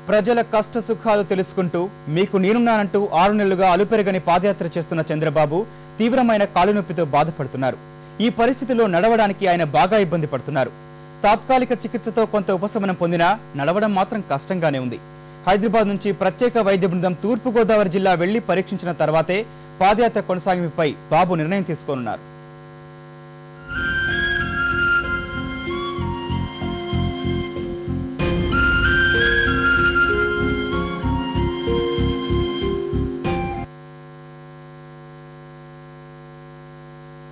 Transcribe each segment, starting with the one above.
ప్రజల కష్ట సుఖాలు తెలుసుకుంటూ మీకు నేనున్నానంటూ 6 నెలలుగా అలుపెరగని పాదయాత్ర చేస్తున్న చంద్రబాబు తీవ్రమైన కాలు నొప్పితో బాధపడుతున్నారు. ఈ పరిస్థితిలో నడవడానికి ఆయన బాగా ఇబ్బంది పడుతున్నారు. తాత్కాలిక చికిత్సతో కొంత ఉపశమనం పొందినా నడవడం మాత్రం కష్టంగానే ఉంది. హైదరాబాద్ నుంచి ప్రత్యేక వైద్య బృందం తూర్పు గోదావరి జిల్లా వెళ్లి పరీక్షించిన తర్వాతే పాదయాత్ర కొనసాగింపుపై బాబు నిర్ణయం తీసుకోనున్నారు.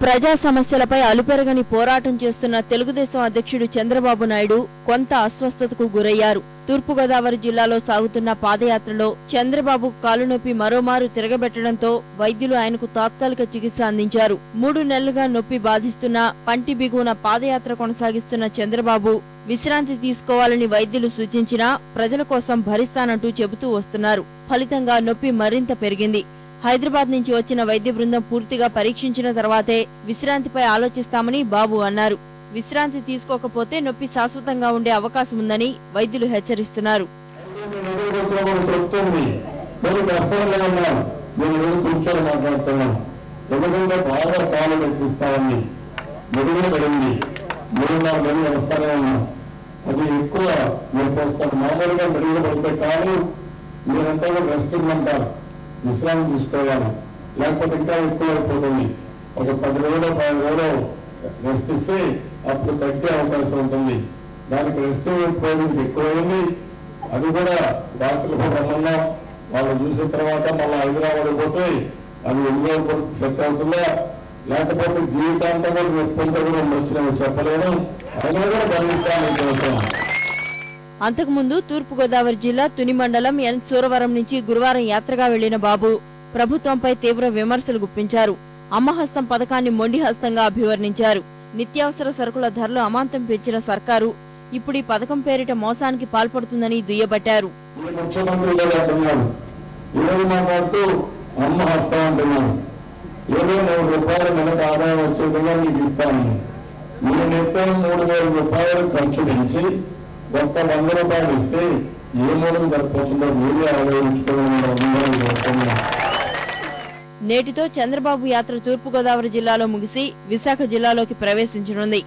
ప్రజా సమస్యలపై అలుపెరగని పోరాటం చేస్తున్న తెలుగుదేశం అధ్యక్షుడు చంద్రబాబు నాయుడు కొంత అస్వస్థతకు గురయ్యారు. తూర్పుగోదావరి జిల్లాలో సాగుతున్న పాదయాత్రలో చంద్రబాబు కాలునొప్పి మరోమారు తిరగబెట్టడంతో వైద్యులు ఆయనకు తాత్కాలిక చికిత్స అందించారు. 3 నెలలుగా నొప్పి బాధిస్తున్న పంటి బిగువున పాదయాత్ర కొనసాగిస్తున్న చంద్రబాబు విశ్రాంతి తీసుకోవాలని వైద్యులు సూచించినా ప్రజల కోసం భరిస్తానంటూ చెబుతూ వస్తున్నారు. ఫలితంగా నొప్పి మరింత పెరిగింది. హైదరాబాద్ నుంచి వచ్చిన వైద్య బృందం పూర్తిగా పరీక్షించిన తర్వాతే విశ్రాంతిపై ఆలోచిస్తామని బాబు అన్నారు. విశ్రాంతి తీసుకోకపోతే నొప్పి శాశ్వతంగా ఉండే అవకాశం ఉందని వైద్యులు హెచ్చరిస్తున్నారు. విశ్రాంతి తీసుకోవాలి, లేకపోతే ఇంకా ఎక్కువ అయిపోతుంది. ఒక 10 రోజులు 15 రోజులు రెస్ట్ ఇస్తే అప్పుడు తగ్గే అవకాశం ఉంటుంది. దానికి రెస్ట్ పోయింది ఎక్కువైంది. అది కూడా డాక్టర్లు రమ్మన్నా వాళ్ళు చూసిన తర్వాత మళ్ళీ హైదరాబాద్ పోతే అది ఎన్నో సెట్ అవుతుందా, లేకపోతే జీవితాంతం కూడా నొప్పంతా కూడా వచ్చినా చెప్పలేను. అయినా కూడా భరిస్తాను. అంతకుముందు తూర్పుగోదావరి జిల్లా తుని మండలం ఎన్ సూరవరం నుంచి గురువారం యాత్రగా వెళ్లిన బాబు ప్రభుత్వంపై తీవ్ర విమర్శలు గుప్పించారు. అమ్మహస్తం పథకాన్ని మొండి హస్తంగా అభివర్ణించారు. నిత్యావసర సరుకుల ధరలు అమాంతం పెంచిన సర్కారు ఇప్పుడు ఈ పథకం పేరిట మోసానికి పాల్పడుతుందని దుయ్యబట్టారు. ఒక్క 100 రూపాయలు ఇస్తే ఏ మూలం సరిపోతుందో మీరే ఆలోచించుకోవాలి. నేటితో చంద్రబాబు యాత్ర తూర్పుగోదావరి జిల్లాలో ముగిసి విశాఖ జిల్లాలోకి ప్రవేశించనుంది.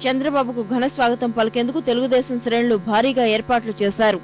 చంద్రబాబుకు ఘన స్వాగతం పలికేందుకు తెలుగుదేశం శ్రేణులు భారీగా ఏర్పాట్లు చేశారు.